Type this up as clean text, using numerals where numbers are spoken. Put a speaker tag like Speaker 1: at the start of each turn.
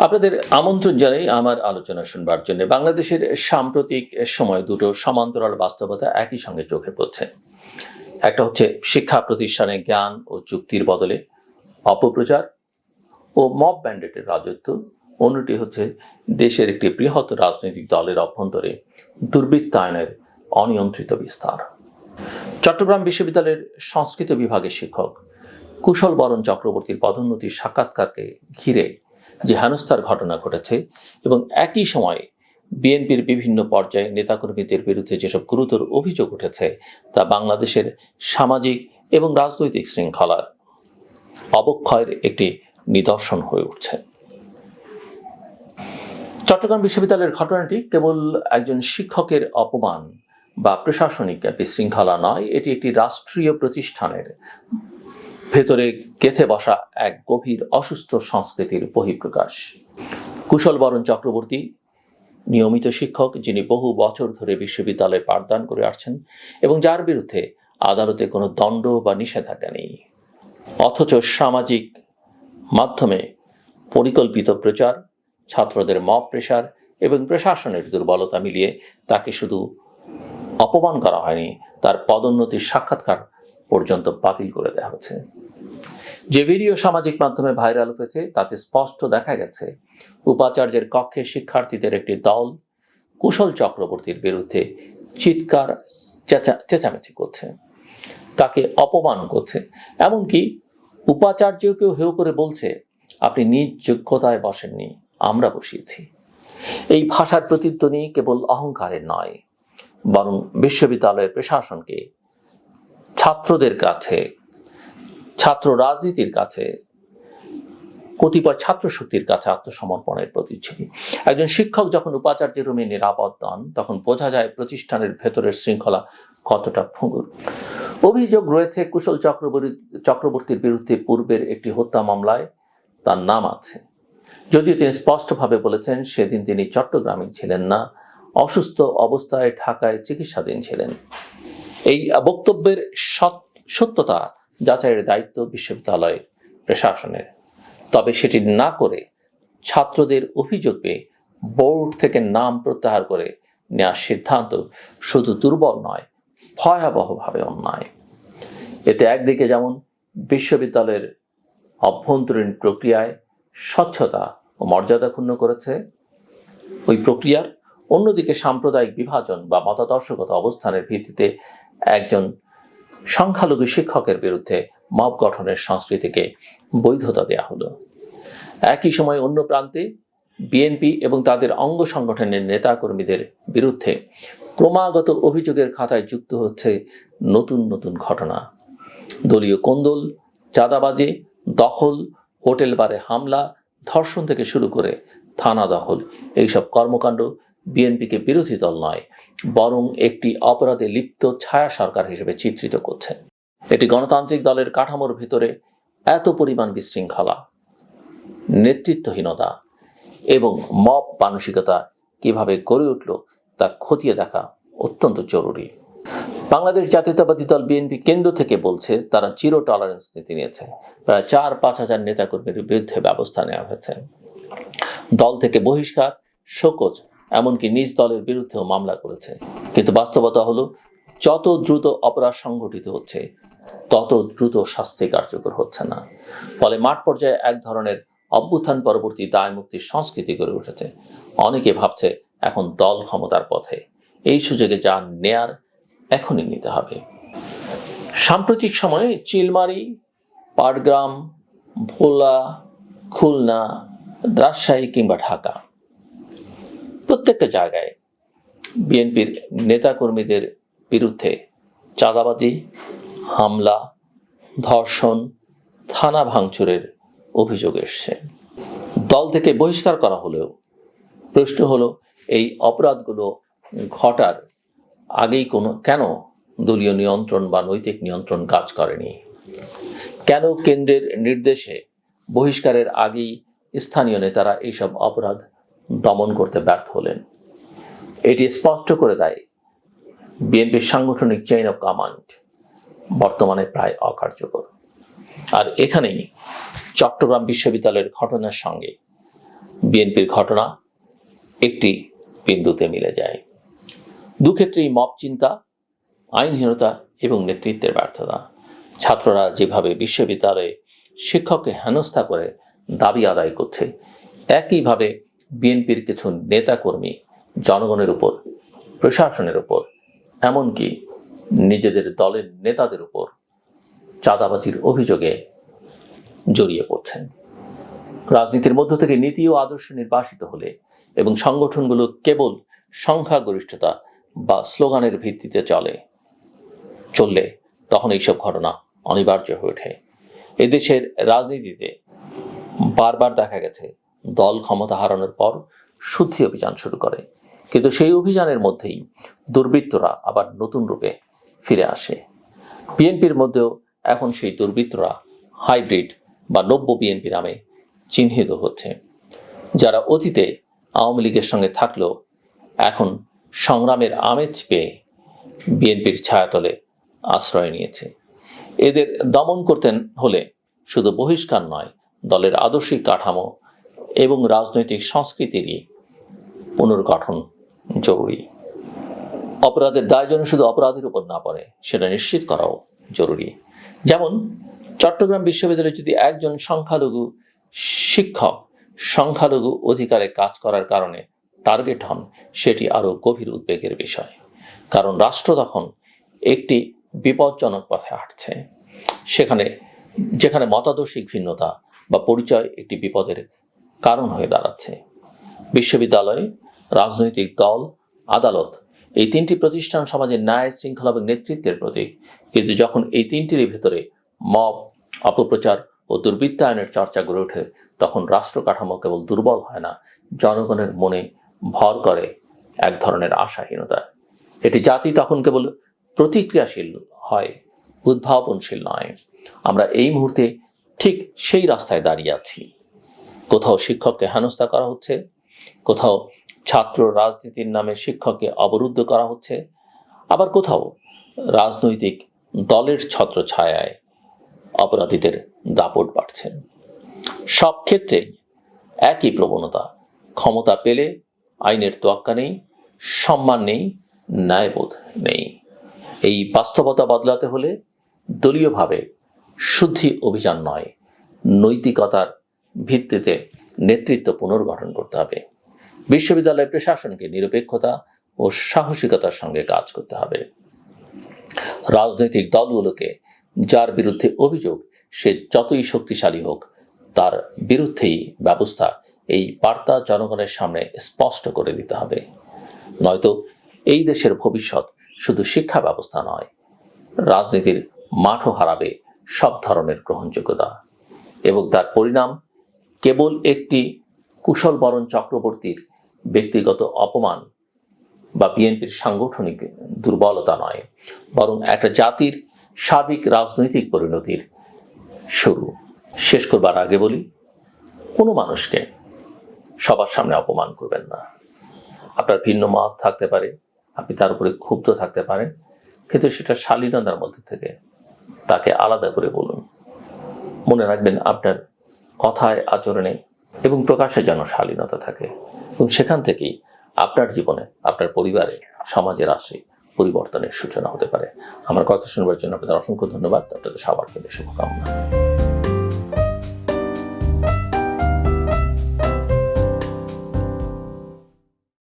Speaker 1: আপনাদের আমন্ত্রণ জানাই আমার আলোচনা শুনবার জন্য। বাংলাদেশের সাম্প্রতিক সময়ে দুটো সমান্তরাল বাস্তবতা একই সঙ্গে চোখে পড়ছে। একটা হচ্ছে শিক্ষা প্রতিষ্ঠানে জ্ঞান ও যুক্তির বদলে অপপ্রচার ও মব ব্যান্ডেটের রাজত্ব। অন্যটি হচ্ছে দেশের একটি বৃহৎ রাজনৈতিক দলের অভ্যন্তরে দুর্বৃত্তায়নের অনিয়ন্ত্রিত বিস্তার। চট্টগ্রাম বিশ্ববিদ্যালয়ের সংস্কৃত বিভাগের শিক্ষক কুশল বরণ চক্রবর্তীর পদোন্নতির সাক্ষাৎকারকে ঘিরে যে হেনস্থার ঘটনা ঘটেছে এবং একই সময়ে বিএনপির বিভিন্ন পর্যায়ে নেতাকর্মীদের বিরুদ্ধে যেসব গুরুতর অভিযোগ উঠেছে তা বাংলাদেশের সামাজিক এবং রাজনৈতিক শৃঙ্খলার অবক্ষয়ের একটি নিদর্শন হয়ে উঠছে। চট্টগ্রাম বিশ্ববিদ্যালয়ের ঘটনাটি কেবল একজন শিক্ষকের অপমান বা প্রশাসনিক বিশৃঙ্খলা নয়, এটি একটি রাষ্ট্রীয় প্রতিষ্ঠানের ভেতরে গেঁথে বসা এক গভীর অসুস্থ সংস্কৃতির বহিঃপ্রকাশ। কুশল বরণ চক্রবর্তী নিয়মিত শিক্ষক, যিনি বহু বছর ধরে বিশ্ববিদ্যালয়ে পাঠদান করে আসছেন এবং যার বিরুদ্ধে আদালতে কোনো দণ্ড বা নিষেধাজ্ঞা নেই, অথচ সামাজিক মাধ্যমে পরিকল্পিত প্রচার, ছাত্রদের মব প্রেসার এবং প্রশাসনের দুর্বলতা মিলিয়ে তাকে শুধু অপমান করা হয়নি, তার পদোন্নতির সাক্ষাৎকার পর্যন্ত বাতিল করে দেওয়া হয়েছে। যে ভিডিও সামাজিক মাধ্যমে ভাইরাল হয়েছে তাতে স্পষ্ট দেখা গেছে উপাচার্যের কক্ষে শিক্ষার্থীদের একটি দল কুশল চক্রবর্তীর বিরুদ্ধে চিৎকার চেঁচামেচি করছে, তাকে অপমান করছে, এমনকি উপাচার্যকেও হেয় করে বলছে, আপনি নিজ যোগ্যতায় বসেননি, আমরা বসিয়েছি। এই ভাষার প্রতিধ্বনি কেবল অহংকারের নয়, বরং বিশ্ববিদ্যালয়ের প্রশাসনকে ছাত্রদের কাছে, ছাত্র রাজনীতির কাছে, কতিপয় ছাত্র শক্তির কাছে আত্মসমর্পণের প্রতিচ্ছবি। একজন শিক্ষক যখন উপাচার্যের রুমে নিরাপদ নন, তখন বোঝা যায় প্রতিষ্ঠানের ভেতরের শৃঙ্খলা কতটা ভঙ্গুর। অভিযোগ রয়েছে কুশল চক্রবর্তীর বিরুদ্ধে পূর্বের একটি হত্যা মামলায় তার নাম আছে, যদিও তিনি স্পষ্টভাবে বলেছেন সেদিন তিনি চট্টগ্রামে ছিলেন না, অসুস্থ অবস্থায় ঢাকায় চিকিৎসাধীন ছিলেন। এই বক্তব্যের সত্যতা যাচাইয়ের দায়িত্ব বিশ্ববিদ্যালয়ের প্রশাসনের, তবে সেটি না করে ছাত্রদের অভিযোগ পেয়ে বোর্ড থেকে নাম প্রত্যাহার করে নেওয়ার সিদ্ধান্ত শুধু দুর্বল নয়, ভয়াবহভাবে অন্যায়। এতে একদিকে যেমন বিশ্ববিদ্যালয়ের অভ্যন্তরীণ প্রক্রিয়ায় স্বচ্ছতা ও মর্যাদা ক্ষুণ্ণ করেছে ওই প্রক্রিয়ার, অন্যদিকে সাম্প্রদায়িক বিভাজন বা মতাদর্শগত অবস্থানের ভিত্তিতে একজন সংখ্যালঘু শিক্ষকের বিরুদ্ধে মব গঠনের সংস্কৃতিকে বৈধতা দেয়া হলো। একই সময় অন্য প্রান্তে বিএনপি এবং তাদের অঙ্গ সংগঠনের নেতাকর্মীদের বিরুদ্ধে ক্রমাগত অভিযোগের খাতায় যুক্ত হচ্ছে নতুন নতুন ঘটনা। দলীয় কোন্দল, চাঁদাবাজি, দখল, হোটেল বারে হামলা, ধর্ষণ থেকে শুরু করে থানা দখল, এইসব কর্মকাণ্ড বিএনপিকে বিরোধী দল নয়, বরং একটি অপরাধে লিপ্ত ছায়া সরকার হিসেবে চিত্রিত করছে। এটি গণতান্ত্রিক দলের কাঠামোর ভিতরে এত পরিমাণ বিশৃঙ্খলা, নেতৃত্বহীনতা এবং মব মানসিকতা কিভাবে গড়ে উঠল তা খতিয়ে দেখা অত্যন্ত জরুরি। বাংলাদেশ জাতীয়তাবাদী দল বিএনপি কেন্দ্র থেকে বলছে তারা জিরো টলারেন্স নীতি নিয়েছে। প্রায় 4-5 হাজার নেতাকর্মীর বিরুদ্ধে ব্যবস্থা নেওয়া হয়েছে। দল থেকে বহিষ্কার, শোকজ, এমনকি নিজ দলের বিরুদ্ধেও মামলা করেছে। কিন্তু বাস্তবতা হলো যত দ্রুত অপরাধ সংঘটিত হচ্ছে তত দ্রুত শাস্তি কার্যকর হচ্ছে না। ফলে মাঠ পর্যায়ে এক ধরনের অভ্যুত্থান পরবর্তী দায় মুক্তির সংস্কৃতি গড়ে উঠেছে। অনেকে ভাবছে এখন দল ক্ষমতার পথে, এই সুযোগে যা নেয়ার এখনই নিতে হবে। সাম্প্রতিক সময়ে চিলমারি, পাটগ্রাম, ভোলা, খুলনা, রাজশাহী কিংবা ঢাকা, প্রত্যেকটা জায়গায় বিএনপির নেতাকর্মীদের বিরুদ্ধে চাঁদাবাজি, হামলা, ধর্ষণ, থানা ভাঙচুরের অভিযোগ এসছে। দল থেকে বহিষ্কার করা হলেও প্রশ্ন হলো এই অপরাধগুলো ঘটার আগেই কেন দলীয় নিয়ন্ত্রণ বা নৈতিক নিয়ন্ত্রণ কাজ করেনি? কেন কেন্দ্রের নির্দেশে বহিষ্কারের আগেই স্থানীয় নেতারা এইসব অপরাধ দমন করতে ব্যর্থ হলেন? এটি স্পষ্ট করে দেয় বিএনপির সাংগঠনিক চেইন অফ কমান্ড বর্তমানে প্রায় অকার্যকর। আর এখানেই চট্টগ্রাম বিশ্ববিদ্যালয়ের ঘটনার সঙ্গে বিএনপির ঘটনা একটি বিন্দুতে মিলে যায়। দুক্ষেত্রেই মব চিন্তা, আইনহীনতা এবং নেতৃত্বের ব্যর্থতা। ছাত্ররা যেভাবে বিশ্ববিদ্যালয়ে শিক্ষককে হেনস্থা করে দাবি আদায় করছে, একইভাবে বিএনপির কিছু নেতাকর্মী জনগণের উপর, প্রশাসনের উপর, এমনকি নিজেদের দলের নেতাদের উপর চাঁদাবাজির অভিযোগে জড়িয়ে পড়ছেন। রাজনীতির মধ্য থেকে নীতি ও আদর্শ নির্বাসিত হলে এবং সংগঠনগুলো কেবল সংখ্যাগরিষ্ঠতা বা স্লোগানের ভিত্তিতে চললে তখন এইসব ঘটনা অনিবার্য হয়ে ওঠে। এদেশের রাজনীতিতে বারবার দেখা গেছে দল ক্ষমতা হারানোর পর শুদ্ধি অভিযান শুরু করে, কিন্তু সেই অভিযানের মধ্যেই দুর্বৃত্তরা আবার নতুন রূপে ফিরে আসে। বিএনপির মধ্যেও এখন সেই দুর্বৃত্তরা হাইব্রিড বা নব্য বিএনপি নামে চিহ্নিত হচ্ছে, যারা অতীতে আওয়ামী লীগের সঙ্গে থাকলেও এখন সংগ্রামের আমেজ পেয়ে বিএনপির ছায়াতলে আশ্রয় নিয়েছে। এদের দমন করতে হলে শুধু বহিষ্কার নয়, দলের আদর্শিক কাঠামো এবং রাজনৈতিক সংস্কৃতিরই পুনর্গঠন জরুরি। অপরাধের দায় যেন শুধু অপরাধের উপর না পড়ে সেটা নিশ্চিত করাও জরুরি। যেমন চট্টগ্রাম বিশ্ববিদ্যালয়ে যদি একজন সংখ্যালঘু শিক্ষক সংখ্যালঘু অধিকারে কাজ করার কারণে টার্গেট হন, সেটি আরও গভীর উদ্বেগের বিষয়। কারণ রাষ্ট্র তখন একটি বিপজ্জনক পথে হাঁটছে, যেখানে মতাদর্শিক ভিন্নতা বা পরিচয় একটি বিপদের কারণ হয়ে দাঁড়াচ্ছে। বিশ্ববিদ্যালয়, রাজনৈতিক দল, আদালত, এই তিনটি প্রতিষ্ঠান সমাজের ন্যায়, শৃঙ্খলা এবং নেতৃত্বের প্রতীক। কিন্তু যখন এই তিনটির ভেতরে মব, অপপ্রচার ও দুর্বৃত্তায়নের চর্চা গড়ে ওঠে, তখন রাষ্ট্র কাঠামো কেবল দুর্বল হয় না, জনগণের মনে ভর করে এক ধরনের আশাহীনতা। এটি জাতি তখন কেবল প্রতিক্রিয়াশীল হয়, উদ্ভাবনশীল নয়। আমরা এই মুহূর্তে ঠিক সেই রাস্তায় দাঁড়িয়ে আছি। কোথাও শিক্ষককে হেনস্থা করা হচ্ছে, কোথাও ছাত্র রাজনীতির নামে শিক্ষককে অবরুদ্ধ করা হচ্ছে, আবার কোথাও রাজনৈতিক দলের ছত্রছায়ায় অপরাধীদের দাপট বাড়ছে। সব ক্ষেত্রেই একই প্রবণতা, ক্ষমতা পেলে আইনের তোয়াক্কা নেই, সম্মান নেই, ন্যায়বোধ নেই। এই বাস্তবতা বদলাতে হলে দলীয়ভাবে শুদ্ধি অভিযান নয়, নৈতিকতার ভিত্তিতে নেতৃত্ব পুনর্গঠন করতে হবে। বিশ্ববিদ্যালয় প্রশাসনকে নিরপেক্ষতা ও সাহসিকতার সঙ্গে কাজ করতে হবে। রাজনৈতিক দলগুলোকে যার বিরুদ্ধে অভিযোগ সে যতই শক্তিশালী হোক, তার বিরুদ্ধেই ব্যবস্থা, এই বার্তা জনগণের সামনে স্পষ্ট করে দিতে হবে। নয়তো এই দেশের ভবিষ্যৎ শুধু শিক্ষা ব্যবস্থা নয়, রাজনীতির মাঠও হারাবে সব ধরনের গ্রহণযোগ্যতা, এবং তার পরিণাম কেবল একটি কুশলবরণ চক্রবর্তীর ব্যক্তিগত অপমান বা বিএনপির সাংগঠনিক দুর্বলতা নয়, বরং একটা জাতির সার্বিক রাজনৈতিক পরিণতির শুরু। শেষ করবার আগে বলি, কোনো মানুষকে সবার সামনে অপমান করবেন না। আপনার ভিন্ন মত থাকতে পারে, আপনি তার উপরে ক্ষুব্ধ থাকতে পারেন, কিন্তু সেটা শালীনতার মধ্যে থেকে তাকে আলাদা করে বলুন। মনে রাখবেন, আপনার কথায়, আচরণে এবং প্রকাশে যেন শালীনতা থাকে, এবং সেখান থেকেই আপনার জীবনে, আপনার পরিবারে, সমাজের আসে পরিবর্তনের সূচনা হতে পারে। আমার কথা শুনবার জন্য আপনাদের অসংখ্য ধন্যবাদ। আপনাদের সবার জন্য শুভকামনা।